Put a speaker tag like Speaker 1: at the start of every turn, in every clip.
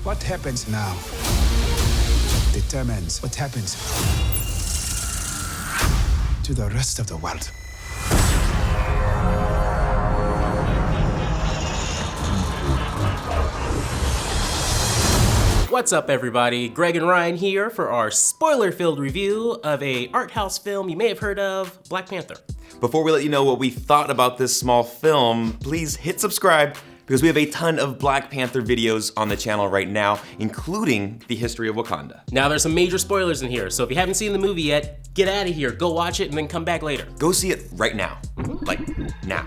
Speaker 1: What happens now determines what happens to the rest of the world.
Speaker 2: What's up, everybody? Greg and Ryan here for our spoiler-filled review of a art house film you may have heard of, Black Panther.
Speaker 3: Before we let you know what we thought about this small film, please hit subscribe because we have a ton of Black Panther videos on the channel right now, including the history of Wakanda.
Speaker 2: Now, there's some major spoilers in here, so if you haven't seen the movie yet, get out of here, go watch it, and then come back later.
Speaker 3: Go see it right now. Like, now.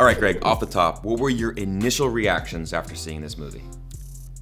Speaker 3: All right, Greg, off the top, what were your initial reactions after seeing this movie?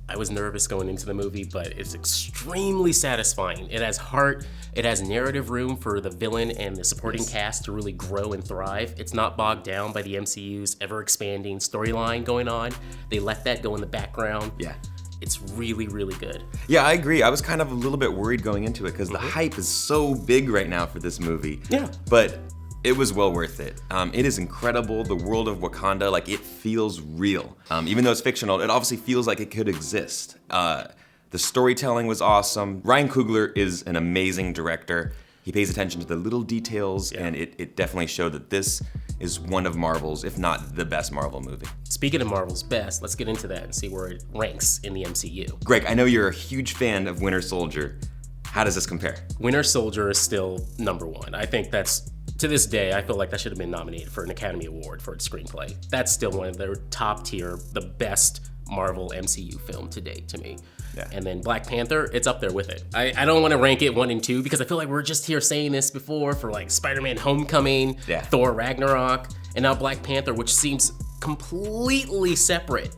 Speaker 2: I was nervous going into the movie, but it's extremely satisfying. It has heart, it has narrative room for the villain and the supporting cast to really grow and thrive. It's not bogged down by the MCU's ever-expanding storyline going on. They let that go in the background.
Speaker 3: Yeah.
Speaker 2: It's really, really good.
Speaker 3: Yeah, I agree. I was kind of a little bit worried going into it because the hype is so big right now for this movie.
Speaker 2: Yeah.
Speaker 3: But it was well worth it. It is incredible. The world of Wakanda, like, it feels real. Even though it's fictional, it obviously feels like it could exist. The storytelling was awesome. Ryan Coogler is an amazing director. He pays attention to the little details, and it definitely showed that this is one of Marvel's, if not the best Marvel movie.
Speaker 2: Speaking of Marvel's best, let's get into that and see where it ranks in the MCU.
Speaker 3: Greg, I know you're a huge fan of Winter Soldier. How does this compare?
Speaker 2: Winter Soldier is still #1. I think that's, to this day, I feel like that should have been nominated for an Academy Award for its screenplay. That's still one of their top tier, the best Marvel MCU film to date to me.
Speaker 3: Yeah.
Speaker 2: And then Black Panther, it's up there with it. I don't want to rank it 1 and 2 because I feel like we're just here saying this before for like Spider-Man Homecoming, Thor Ragnarok, and now Black Panther, which seems completely separate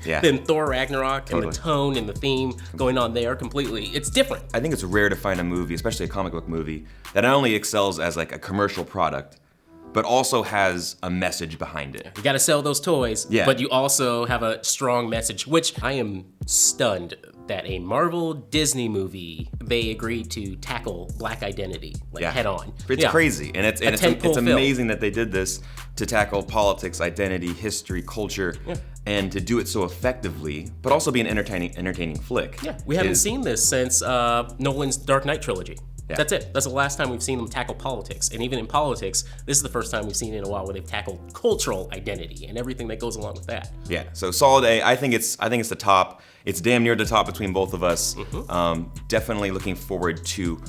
Speaker 2: than Thor Ragnarok, and the tone and the theme going on there completely. It's different.
Speaker 3: I think it's rare to find a movie, especially a comic book movie, that not only excels as like a commercial product, but also has a message behind it.
Speaker 2: You gotta sell those toys, but you also have a strong message, which I am stunned that a Marvel Disney movie, they agreed to tackle Black identity, like head on.
Speaker 3: It's crazy, and it's amazing that they did this to tackle politics, identity, history, culture, and to do it so effectively, but also be an entertaining flick.
Speaker 2: Yeah, we haven't seen this since Nolan's Dark Knight trilogy. That's it. That's the last time we've seen them tackle politics. And even in politics, this is the first time we've seen it in a while where they've tackled cultural identity and everything that goes along with that.
Speaker 3: Yeah, so solid A. I think it's the top. It's damn near the top between both of us. Definitely looking forward to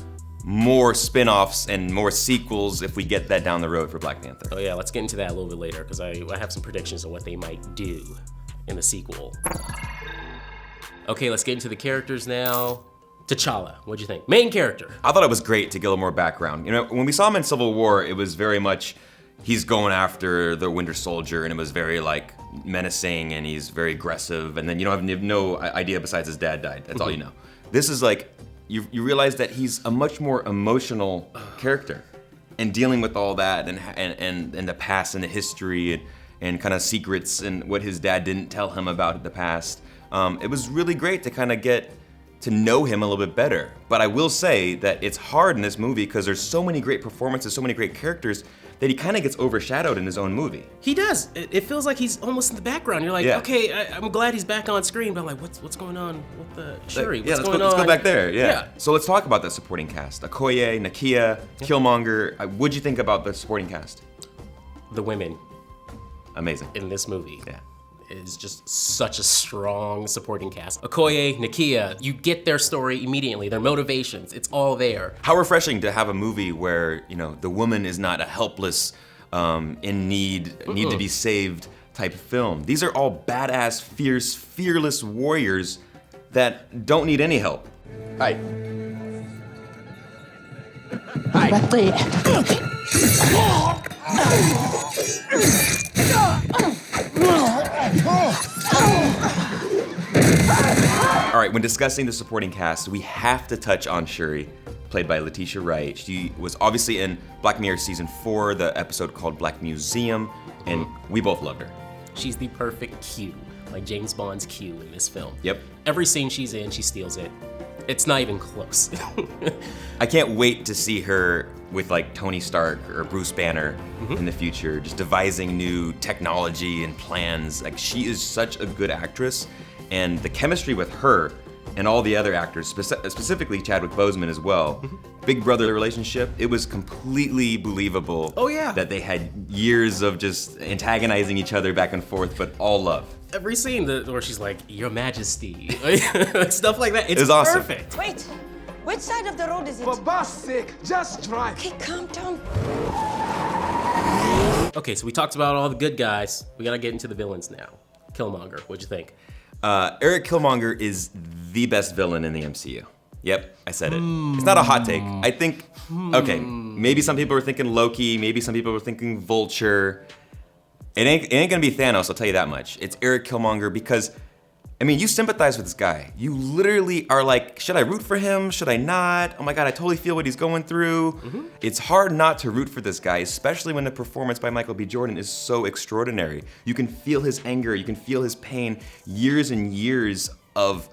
Speaker 3: more spin-offs and more sequels if we get that down the road for Black Panther.
Speaker 2: Oh yeah, let's get into that a little bit later because I have some predictions on what they might do in the sequel. Okay, let's get into the characters now. T'Challa, what'd you think? Main character.
Speaker 3: I thought it was great to get a little more background. You know, when we saw him in Civil War, it was very much, he's going after the Winter Soldier, and it was very like menacing, and he's very aggressive, and then you have no idea besides his dad died. That's all you know. This is like, you realize that he's a much more emotional character, and dealing with all that, and the past and the history, and kind of secrets, and what his dad didn't tell him about the past. It was really great to kind of get to know him a little bit better. But I will say that it's hard in this movie because there's so many great performances, so many great characters, that he kind of gets overshadowed in his own movie.
Speaker 2: He does. It feels like he's almost in the background. You're like, okay, I'm glad he's back on screen, but I'm like, what's going on with the Shuri? What's going on?
Speaker 3: Let's go back there. Yeah. So let's talk about the supporting cast. Okoye, Nakia, Killmonger. What'd you think about the supporting cast?
Speaker 2: The women.
Speaker 3: Amazing.
Speaker 2: In this movie. Yeah. Is just such a strong supporting cast. Okoye, Nakia, you get their story immediately, their motivations, it's all there.
Speaker 3: How refreshing to have a movie where, you know, the woman is not a helpless, in need to be saved type of film. These are all badass, fierce, fearless warriors that don't need any help.
Speaker 4: Hi.
Speaker 3: All right, when discussing the supporting cast, we have to touch on Shuri, played by Letitia Wright. She was obviously in Black Mirror Season 4, the episode called Black Museum, and we both loved her.
Speaker 2: She's the perfect Q, like James Bond's Q in this film.
Speaker 3: Yep.
Speaker 2: Every scene she's in, she steals it. It's not even close.
Speaker 3: I can't wait to see her with like Tony Stark or Bruce Banner in the future, just devising new technology and plans. Like she is such a good actress, and the chemistry with her and all the other actors, specifically Chadwick Boseman as well, Big Brother relationship, it was completely believable.
Speaker 2: Oh yeah.
Speaker 3: That they had years of just antagonizing each other back and forth, but all love.
Speaker 2: Every scene where she's like, Your Majesty, stuff like that, it's
Speaker 3: awesome.
Speaker 2: perfect.
Speaker 4: Wait, which side of the road is it?
Speaker 1: For God's sake, just drive.
Speaker 4: Okay, calm down.
Speaker 2: Okay, so we talked about all the good guys. We gotta get into the villains now. Killmonger, what'd you think?
Speaker 3: Eric Killmonger is the best villain in the MCU. Yep, I said it. It's not a hot take. I think, okay, maybe some people were thinking Loki, maybe some people were thinking Vulture. It ain't gonna be Thanos, I'll tell you that much. It's Eric Killmonger because, I mean, you sympathize with this guy. You literally are like, should I root for him? Should I not? Oh my God, I totally feel what he's going through. It's hard not to root for this guy, especially when the performance by Michael B. Jordan is so extraordinary. You can feel his anger, you can feel his pain, years and years of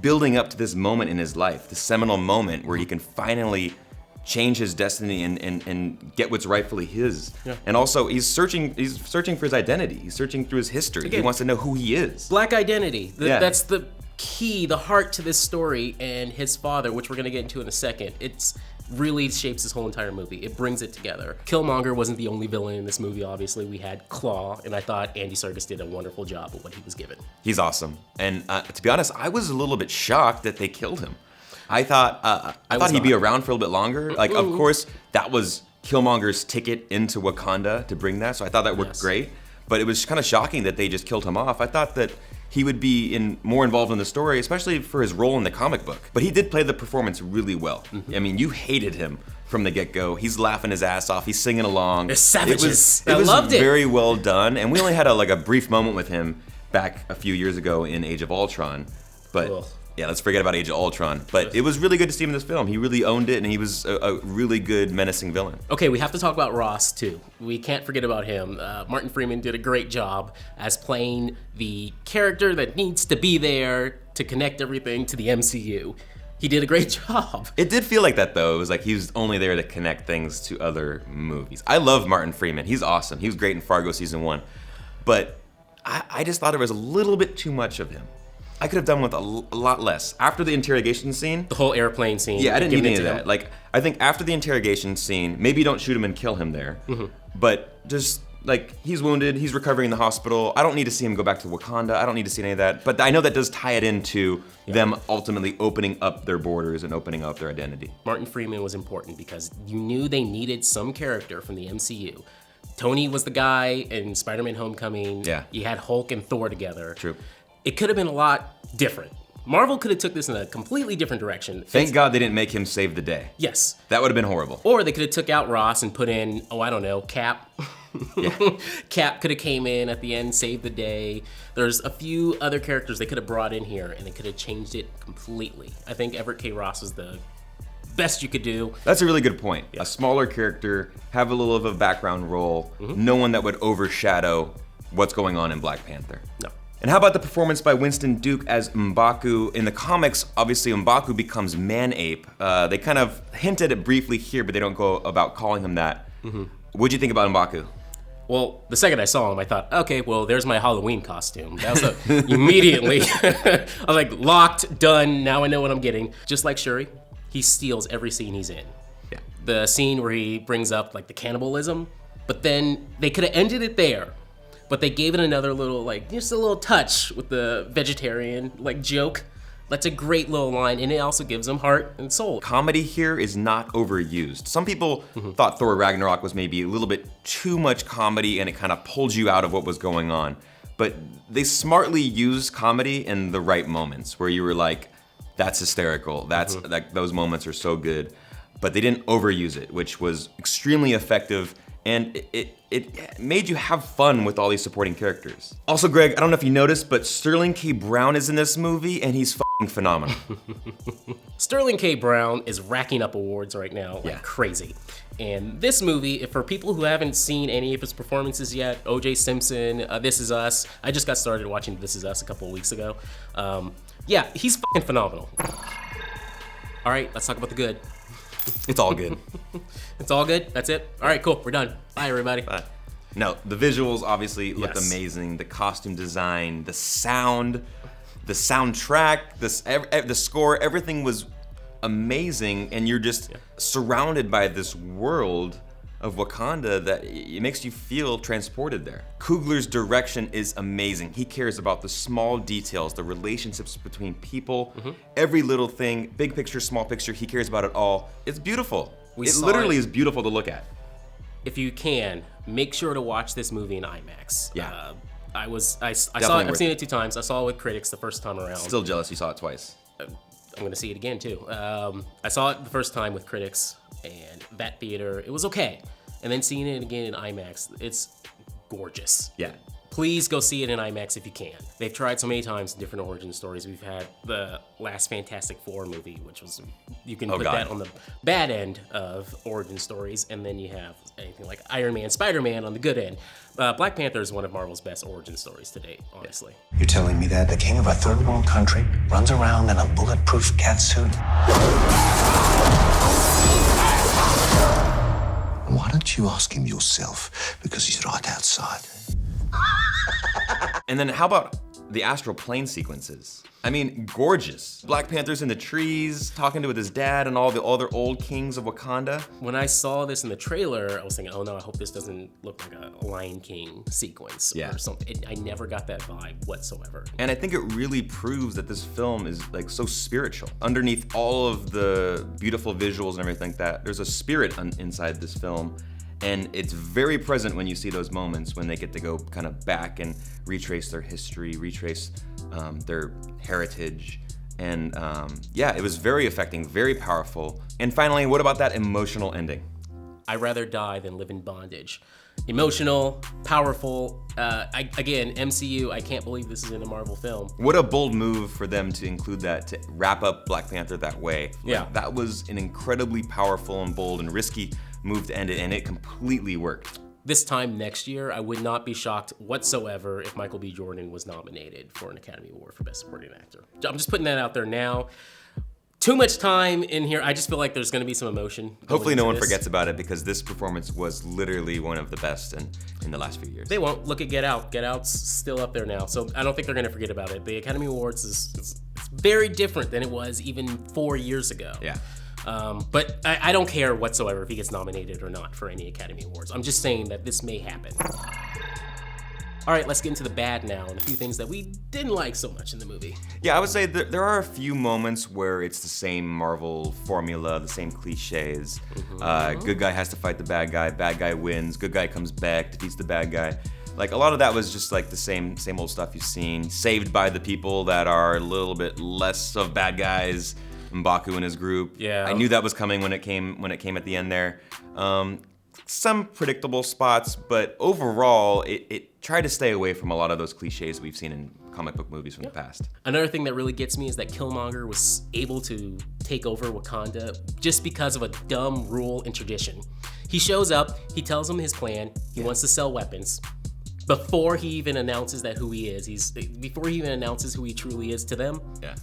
Speaker 3: building up to this moment in his life, the seminal moment where he can finally change his destiny and get what's rightfully his. Yeah. And also, he's searching for his identity. He's searching through his history. Again, he wants to know who he is.
Speaker 2: Black identity. That's the key, the heart to this story, and his father, which we're gonna get into in a second. It's really shapes this whole entire movie. It brings it together. Killmonger wasn't the only villain in this movie, obviously. We had Claw, and I thought Andy Serkis did a wonderful job of what he was given.
Speaker 3: He's awesome. And to be honest, I was a little bit shocked that they killed him. I thought he'd be around for a little bit longer. Like, of course, that was Killmonger's ticket into Wakanda to bring that, so I thought that worked great. But it was kind of shocking that they just killed him off. I thought that he would be more involved in the story, especially for his role in the comic book. But he did play the performance really well. I mean, you hated him from the get-go. He's laughing his ass off. He's singing along.
Speaker 2: They're savages.
Speaker 3: I
Speaker 2: loved it.
Speaker 3: Very well done. And we only had a brief moment with him back a few years ago in Age of Ultron. But yeah, let's forget about Age of Ultron. But it was really good to see him in this film. He really owned it, and he was a really good, menacing villain.
Speaker 2: Okay, we have to talk about Ross, too. We can't forget about him. Martin Freeman did a great job as playing the character that needs to be there to connect everything to the MCU. He did a great job.
Speaker 3: It did feel like that, though. It was like he was only there to connect things to other movies. I love Martin Freeman. He's awesome. He was great in Fargo Season 1. But I just thought there was a little bit too much of him. I could have done with a lot less. After the interrogation scene.
Speaker 2: The whole airplane scene.
Speaker 3: Yeah, I didn't need any of that. Like, I think after the interrogation scene, maybe don't shoot him and kill him there. But just, like, he's wounded, he's recovering in the hospital. I don't need to see him go back to Wakanda. I don't need to see any of that. But I know that does tie it into them ultimately opening up their borders and opening up their identity.
Speaker 2: Martin Freeman was important because you knew they needed some character from the MCU. Tony was the guy in Spider-Man Homecoming.
Speaker 3: Yeah.
Speaker 2: You had Hulk and Thor together.
Speaker 3: True.
Speaker 2: It could have been a lot different. Marvel could have took this in a completely different direction.
Speaker 3: Thank God they didn't make him save the day.
Speaker 2: Yes.
Speaker 3: That would have been horrible.
Speaker 2: Or they could have took out Ross and put in, I don't know, Cap. Cap could have came in at the end, saved the day. There's a few other characters they could have brought in here, and they could have changed it completely. I think Everett K. Ross is the best you could do.
Speaker 3: That's a really good point. Yeah. A smaller character, have a little of a background role, no one that would overshadow what's going on in Black Panther.
Speaker 2: No.
Speaker 3: And how about the performance by Winston Duke as M'Baku? In the comics, obviously M'Baku becomes Man-Ape. They kind of hinted it briefly here, but they don't go about calling him that. What'd you think about M'Baku?
Speaker 2: Well, the second I saw him, I thought, okay, well, there's my Halloween costume. That was immediately, I was like, locked, done, now I know what I'm getting. Just like Shuri, he steals every scene he's in.
Speaker 3: Yeah.
Speaker 2: The scene where he brings up like the cannibalism, but then they could have ended it there. But they gave it another little, like, just a little touch with the vegetarian, like, joke. That's a great little line, and it also gives them heart and soul.
Speaker 3: Comedy here is not overused. Some people thought Thor Ragnarok was maybe a little bit too much comedy, and it kind of pulled you out of what was going on. But they smartly used comedy in the right moments, where you were like, that's hysterical. That's like, those moments are so good. But they didn't overuse it, which was extremely effective. And it made you have fun with all these supporting characters. Also, Greg, I don't know if you noticed, but Sterling K. Brown is in this movie, and he's f***ing phenomenal.
Speaker 2: Sterling K. Brown is racking up awards right now like crazy. And this movie, for people who haven't seen any of his performances yet, O.J. Simpson, This Is Us, I just got started watching This Is Us a couple of weeks ago. Yeah, he's f***ing phenomenal. All right, let's talk about the good.
Speaker 3: It's all good.
Speaker 2: It's all good? That's it? All right, cool. We're done. Bye, everybody.
Speaker 3: Bye. No, the visuals obviously looked
Speaker 2: Yes.
Speaker 3: amazing. The costume design, the sound, the soundtrack, the score, everything was amazing. And you're just surrounded by this world of Wakanda that it makes you feel transported there. Coogler's direction is amazing. He cares about the small details, the relationships between people, every little thing, big picture, small picture, he cares about it all. It's beautiful. It literally is beautiful to look at.
Speaker 2: If you can, make sure to watch this movie in IMAX.
Speaker 3: Yeah.
Speaker 2: I saw it,
Speaker 3: Definitely
Speaker 2: I've seen it 2 times. I saw it with critics the first time around.
Speaker 3: Still jealous you saw it twice.
Speaker 2: I'm gonna see it again too. I saw it the first time with critics, and that theater, it was okay. And then seeing it again in IMAX, it's gorgeous.
Speaker 3: Yeah.
Speaker 2: Please go see it in IMAX if you can. They've tried so many times different origin stories. We've had the last Fantastic Four movie, which was, you can put that on the bad end of origin stories, and then you have anything like Iron Man, Spider-Man on the good end. Black Panther is one of Marvel's best origin stories to date, honestly.
Speaker 5: You're telling me that the king of a third world country runs around in a bulletproof catsuit? Why don't you ask him yourself? Because he's right outside.
Speaker 3: And then how about the astral plane sequences? I mean, gorgeous. Black Panther's in the trees, talking to with his dad and all the other old kings of Wakanda.
Speaker 2: When I saw this in the trailer, I was thinking, oh no, I hope this doesn't look like a Lion King sequence or something. I never got that vibe whatsoever.
Speaker 3: And I think it really proves that this film is like so spiritual. Underneath all of the beautiful visuals and everything like that, there's a spirit inside this film. And it's very present when you see those moments when they get to go kind of back and retrace their history, retrace their heritage. And yeah, it was very affecting, very powerful. And finally, what about that emotional ending?
Speaker 2: I'd rather die than live in bondage. Emotional, powerful. Again, MCU, I can't believe this is in a Marvel film.
Speaker 3: What a bold move for them to include that, to wrap up Black Panther that way.
Speaker 2: Yeah.
Speaker 3: That was an incredibly powerful and bold and risky move to end it, and it completely worked.
Speaker 2: This time next year, I would not be shocked whatsoever if Michael B. Jordan was nominated for an Academy Award for Best Supporting Actor. I'm just putting that out there now. Too much time in here. I just feel like there's gonna be some emotion.
Speaker 3: Hopefully no one forgets about it, because this performance was literally one of the best in the last few years.
Speaker 2: They won't. Look at Get Out. Get Out's still up there now, so I don't think they're gonna forget about it. The Academy Awards is very different than it was even 4 years ago.
Speaker 3: Yeah.
Speaker 2: But I don't care whatsoever if he gets nominated or not for any Academy Awards. I'm just saying that this may happen. All right, let's get into the bad now and a few things that we didn't like so much in the movie.
Speaker 3: Yeah, I would say there are a few moments where it's the same Marvel formula, the same cliches. Good guy has to fight the bad guy wins, good guy comes back, defeats the bad guy. Like, a lot of that was just like the same old stuff you've seen, saved by the people that are a little bit less of bad guys. M'Baku and his group.
Speaker 2: Yeah.
Speaker 3: I knew that was coming when it came at the end there. Some predictable spots, but overall, it tried to stay away from a lot of those cliches we've seen in comic book movies from the past.
Speaker 2: Another thing that really gets me is that Killmonger was able to take over Wakanda just because of a dumb rule and tradition. He shows up, he tells them his plan, he wants to sell weapons. Before he even announces who he is, before he even announces who he truly is to them.
Speaker 3: Yeah.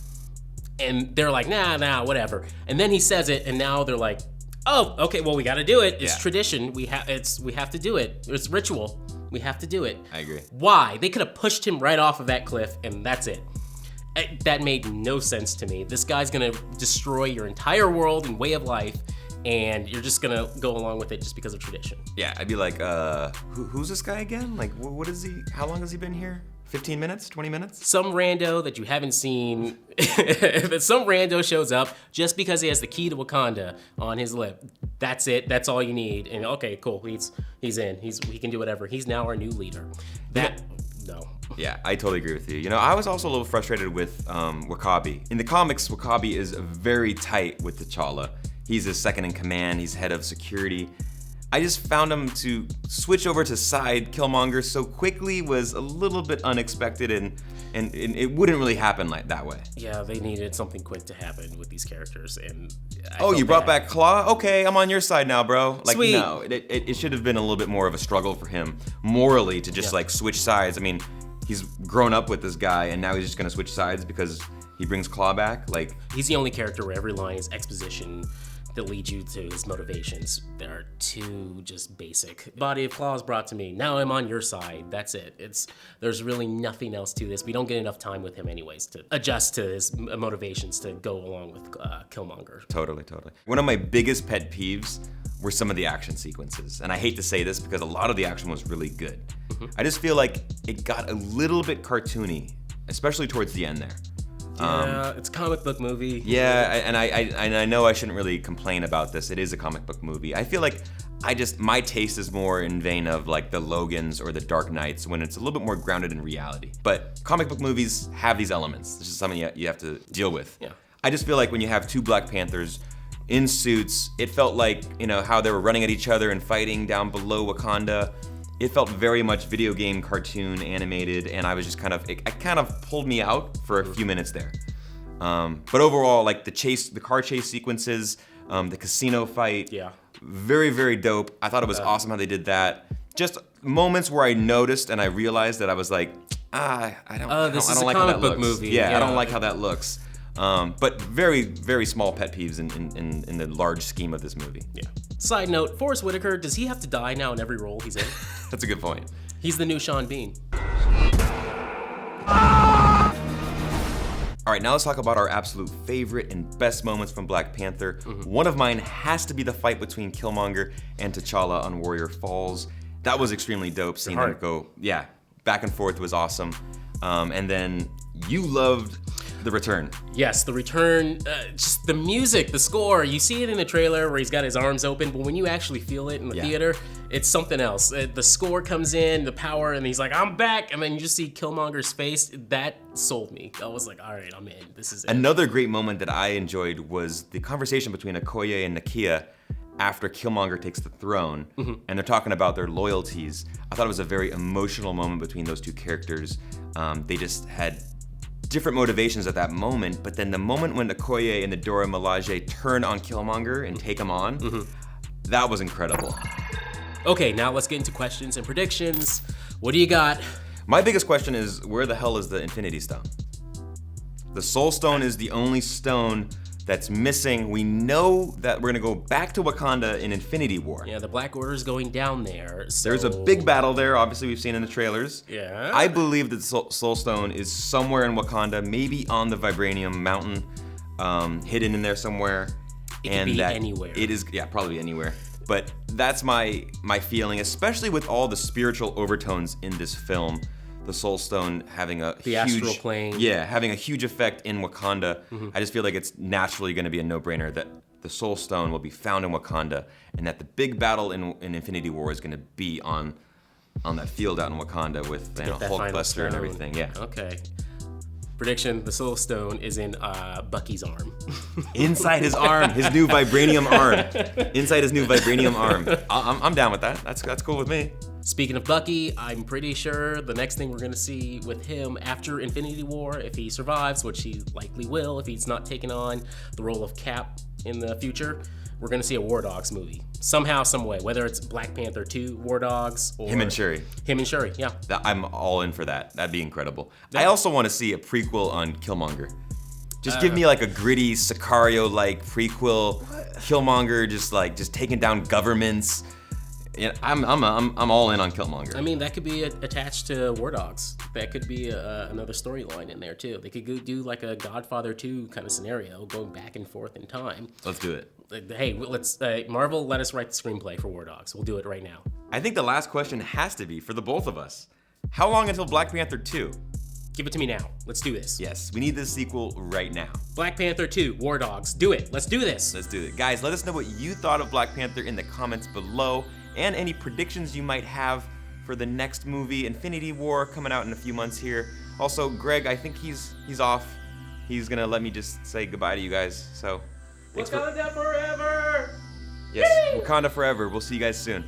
Speaker 2: And they're like, nah, whatever. And then he says it, and now they're like, oh, okay, well, we gotta do it. It's tradition. We have to do it. It's ritual. We have to do it.
Speaker 3: I agree.
Speaker 2: Why? They could have pushed him right off of that cliff, and that's it. That made no sense to me. This guy's gonna destroy your entire world and way of life, and you're just gonna go along with it just because of tradition.
Speaker 3: Yeah, I'd be like, who's this guy again? Like, what is he? How long has he been here? 15 minutes? 20 minutes?
Speaker 2: Some rando that you haven't seen, some rando shows up just because he has the key to Wakanda on his lip. That's it. That's all you need. And okay, cool. He's in. He can do whatever. He's now our new leader. No.
Speaker 3: Yeah, I totally agree with you. You know, I was also a little frustrated with W'Kabi. In the comics, W'Kabi is very tight with T'Challa. He's his second in command. He's head of security. I just found him to switch over to side Killmonger so quickly was a little bit unexpected, and it wouldn't really happen like that way.
Speaker 2: Yeah, they needed something quick to happen with these characters, and
Speaker 3: you brought back Claw? Okay, I'm on your side now, bro. Like,
Speaker 2: Sweet.
Speaker 3: No, it should have been a little bit more of a struggle for him morally to just like switch sides. I mean, he's grown up with this guy, and now he's just gonna switch sides because he brings Claw back. Like,
Speaker 2: he's the only character where every line is exposition that leads you to his motivations. That are too just basic. Body of Claw is brought to me. Now I'm on your side. That's it. There's really nothing else to this. We don't get enough time with him anyways to adjust to his motivations to go along with Killmonger.
Speaker 3: Totally. One of my biggest pet peeves were some of the action sequences. And I hate to say this because a lot of the action was really good. I just feel like it got a little bit cartoony, especially towards the end there.
Speaker 2: Yeah, it's a comic book movie.
Speaker 3: Yeah, and I know I shouldn't really complain about this. It is a comic book movie. I feel like my taste is more in vein of like the Logans or the Dark Knights when it's a little bit more grounded in reality. But comic book movies have these elements. This is something you have to deal with.
Speaker 2: Yeah.
Speaker 3: I just feel like when you have two Black Panthers in suits, it felt like, how they were running at each other and fighting down below Wakanda. It felt very much video game, cartoon, animated, and I was just it kind of pulled me out for a few minutes there. But overall, like the car chase sequences, the casino fight, very, very dope. I thought it was awesome how they did that. Just moments where I noticed and I realized that I was like, I don't like how that looks.
Speaker 2: Movie.
Speaker 3: Yeah, I don't like how that looks. But very, very small pet peeves in the large scheme of this movie.
Speaker 2: Yeah. Side note, Forrest Whitaker, does he have to die now in every role he's in?
Speaker 3: That's a good point.
Speaker 2: He's the new Sean Bean.
Speaker 3: All right, now let's talk about our absolute favorite and best moments from Black Panther. One of mine has to be the fight between Killmonger and T'Challa on Warrior Falls. That was extremely dope. Seeing them go, back and forth was awesome. And then you loved the return.
Speaker 2: Yes, the return, just the music, the score. You see it in the trailer where he's got his arms open, but when you actually feel it in the theater, it's something else. The score comes in, the power, and he's like, I'm back. And then you just see Killmonger's face. That sold me. I was like, all right, I'm in. This is it.
Speaker 3: Another great moment that I enjoyed was the conversation between Okoye and Nakia after Killmonger takes the throne, and they're talking about their loyalties. I thought it was a very emotional moment between those two characters. They just had different motivations at that moment, but then the moment when Okoye and the Dora Milaje turn on Killmonger and take him on, that was incredible.
Speaker 2: Okay, now let's get into questions and predictions. What do you got?
Speaker 3: My biggest question is, where the hell is the Infinity Stone? The Soul Stone is the only stone that's missing. We know that we're gonna go back to Wakanda in Infinity War.
Speaker 2: Yeah, the Black Order's going down there, so...
Speaker 3: There's a big battle there, obviously we've seen in the trailers.
Speaker 2: Yeah.
Speaker 3: I believe that the Soul Stone is somewhere in Wakanda, maybe on the Vibranium Mountain, hidden in there somewhere.
Speaker 2: It could be anywhere.
Speaker 3: It is, probably anywhere. But that's my feeling, especially with all the spiritual overtones in this film. The Soul Stone having
Speaker 2: the astral plane.
Speaker 3: Yeah, having a huge effect in Wakanda. I just feel like it's naturally gonna be a no-brainer that the Soul Stone will be found in Wakanda, and that the big battle in Infinity War is gonna be on that field out in Wakanda with Hulkbuster and everything. Yeah.
Speaker 2: Okay. Prediction: the Soul Stone is in Bucky's arm.
Speaker 3: Inside his arm, his new vibranium arm. Inside his new vibranium arm. I'm down with that. That's cool with me.
Speaker 2: Speaking of Bucky, I'm pretty sure the next thing we're gonna see with him after Infinity War, if he survives, which he likely will, if he's not taking on the role of Cap in the future, we're gonna see a War Dogs movie. Somehow, some way, whether it's Black Panther 2, War Dogs, or...
Speaker 3: Him and Shuri, yeah. I'm all in for that. That'd be incredible. I also want to see a prequel on Killmonger. Just give me like a gritty Sicario-like prequel. Killmonger just taking down governments. Yeah, I'm all in on Killmonger.
Speaker 2: I mean, that could be attached to War Dogs. That could be another storyline in there too. They could go do like a Godfather 2 kind of scenario, going back and forth in time.
Speaker 3: Let's do it.
Speaker 2: Hey, let's Marvel, let us write the screenplay for War Dogs. We'll do it right now.
Speaker 3: I think the last question has to be for the both of us. How long until Black Panther 2?
Speaker 2: Give it to me now. Let's do this.
Speaker 3: Yes, we need this sequel right now.
Speaker 2: Black Panther 2, War Dogs. Do it. Let's do this.
Speaker 3: Let's do it. Guys, let us know what you thought of Black Panther in the comments below, and any predictions you might have for the next movie, Infinity War, coming out in a few months here. Also, Greg, I think he's off. He's gonna let me just say goodbye to you guys. So, thanks
Speaker 2: Wakanda forever!
Speaker 3: Yes, Wakanda forever. We'll see you guys soon.